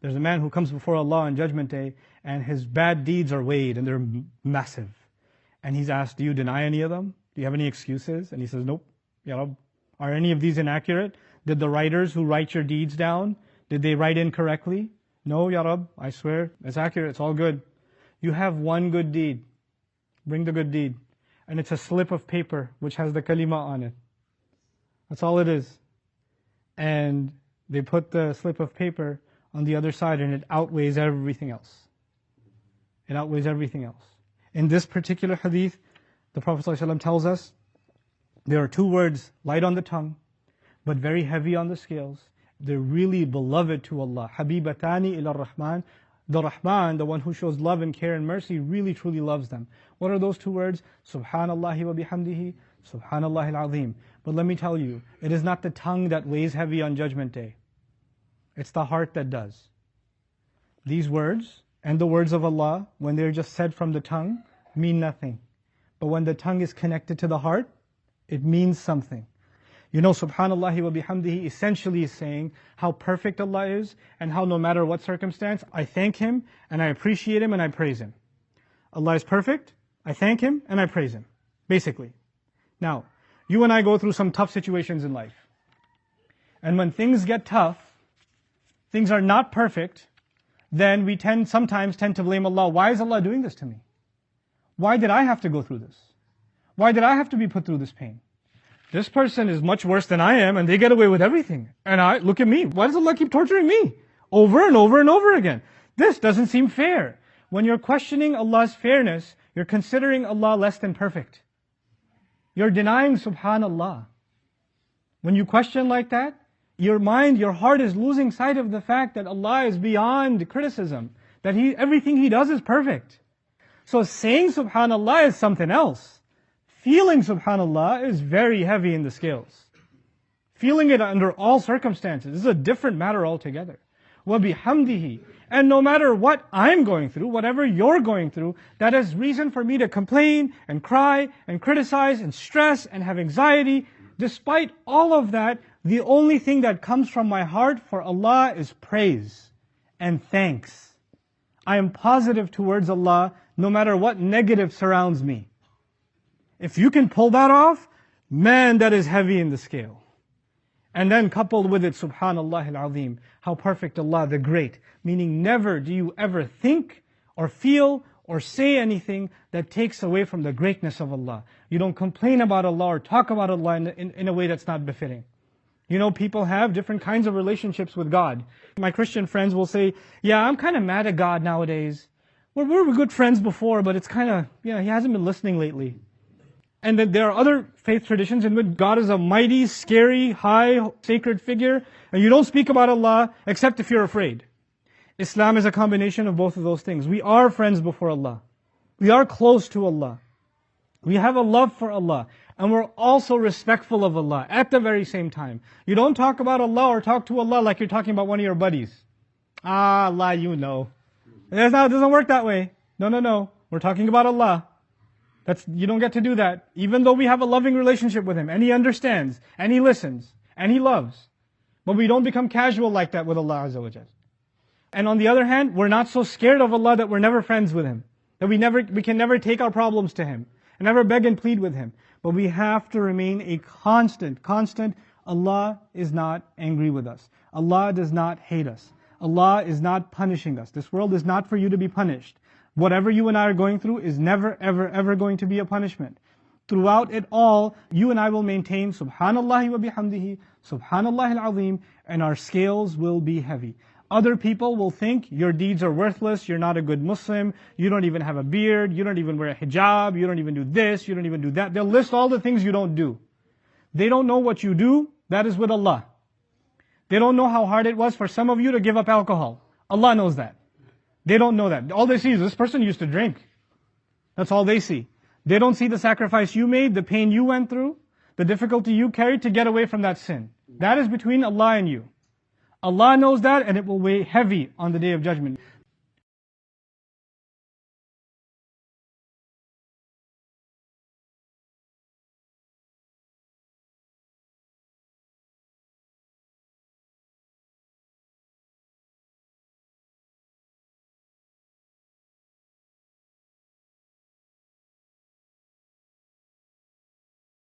There's a man who comes before Allah on Judgment Day, and his bad deeds are weighed, and they're massive. And he's asked, do you deny any of them? Do you have any excuses? And he says, nope. Ya Rabb, are any of these inaccurate? Did the writers who write your deeds down, did they write incorrectly? No, Ya Rabb, I swear, it's accurate, it's all good. You have one good deed. Bring the good deed. And it's a slip of paper which has the kalima on it. That's all it is. And they put the slip of paper on the other side, and it outweighs everything else. It outweighs everything else. In this particular hadith, the Prophet ﷺ tells us, there are two words, light on the tongue, but very heavy on the scales. They're really beloved to Allah. Habibatani ila Rahman. The Rahman, the one who shows love and care and mercy, really truly loves them. What are those two words? Subhanallah wa bihamdihi, Subhanallah al-Azim. But let me tell you, it is not the tongue that weighs heavy on Judgment Day. It's the heart that does. These words and the words of Allah, when they're just said from the tongue, mean nothing. But when the tongue is connected to the heart, it means something. You know, Subhanallah wa bihamdihi essentially is saying how perfect Allah is, and how no matter what circumstance, I thank Him, and I appreciate Him, and I praise Him. Allah is perfect, I thank Him, and I praise Him. Basically. Now, you and I go through some tough situations in life. And when things get tough, things are not perfect, then we sometimes tend to blame Allah. Why is Allah doing this to me? Why did I have to go through this? Why did I have to be put through this pain? This person is much worse than I am, and they get away with everything. And look at me. Why does Allah keep torturing me? Over and over and over again. This doesn't seem fair. When you're questioning Allah's fairness, you're considering Allah less than perfect. You're denying Subhanallah. When you question like that, your mind, your heart is losing sight of the fact that Allah is beyond criticism. That everything He does is perfect. So saying Subhanallah is something else. Feeling Subhanallah is very heavy in the scales. Feeling it under all circumstances is a different matter altogether. وَبِحَمْدِهِ. And no matter what I'm going through, whatever you're going through, that is reason for me to complain and cry and criticize and stress and have anxiety. Despite all of that, the only thing that comes from my heart for Allah is praise and thanks. I am positive towards Allah no matter what negative surrounds me. If you can pull that off, man, that is heavy in the scale. And then coupled with it, Subhanallah al-Azim, how perfect Allah the Great. Meaning never do you ever think or feel or say anything that takes away from the greatness of Allah. You don't complain about Allah or talk about Allah in a way that's not befitting. You know, people have different kinds of relationships with God. My Christian friends will say, yeah, I'm kind of mad at God nowadays. We were good friends before, but it's kind of, He hasn't been listening lately. And then there are other faith traditions in which God is a mighty, scary, high, sacred figure, and you don't speak about Allah except if you're afraid. Islam is a combination of both of those things. We are friends before Allah. We are close to Allah. We have a love for Allah. And we're also respectful of Allah at the very same time. You don't talk about Allah or talk to Allah like you're talking about one of your buddies. Allah, you know. It doesn't work that way. No. We're talking about Allah. You don't get to do that. Even though we have a loving relationship with Him, and He understands, and He listens, and He loves. But we don't become casual like that with Allah Azza wa Jal. And on the other hand, we're not so scared of Allah that we're never friends with Him. That we can never take our problems to Him, and never beg and plead with Him. But we have to remain a constant. Allah is not angry with us. Allah does not hate us. Allah is not punishing us. This world is not for you to be punished. Whatever you and I are going through is never, ever going to be a punishment. Throughout it all, you and I will maintain Subhanallah wa bihamdihi, Subhanallah al-Azim, and our scales will be heavy. Other people will think your deeds are worthless, you're not a good Muslim, you don't even have a beard, you don't even wear a hijab, you don't even do this, you don't even do that. They'll list all the things you don't do. They don't know what you do, that is with Allah. They don't know how hard it was for some of you to give up alcohol. Allah knows that. They don't know that. All they see is this person used to drink. That's all they see. They don't see the sacrifice you made, the pain you went through, the difficulty you carried to get away from that sin. That is between Allah and you. Allah knows that, and it will weigh heavy on the Day of Judgment.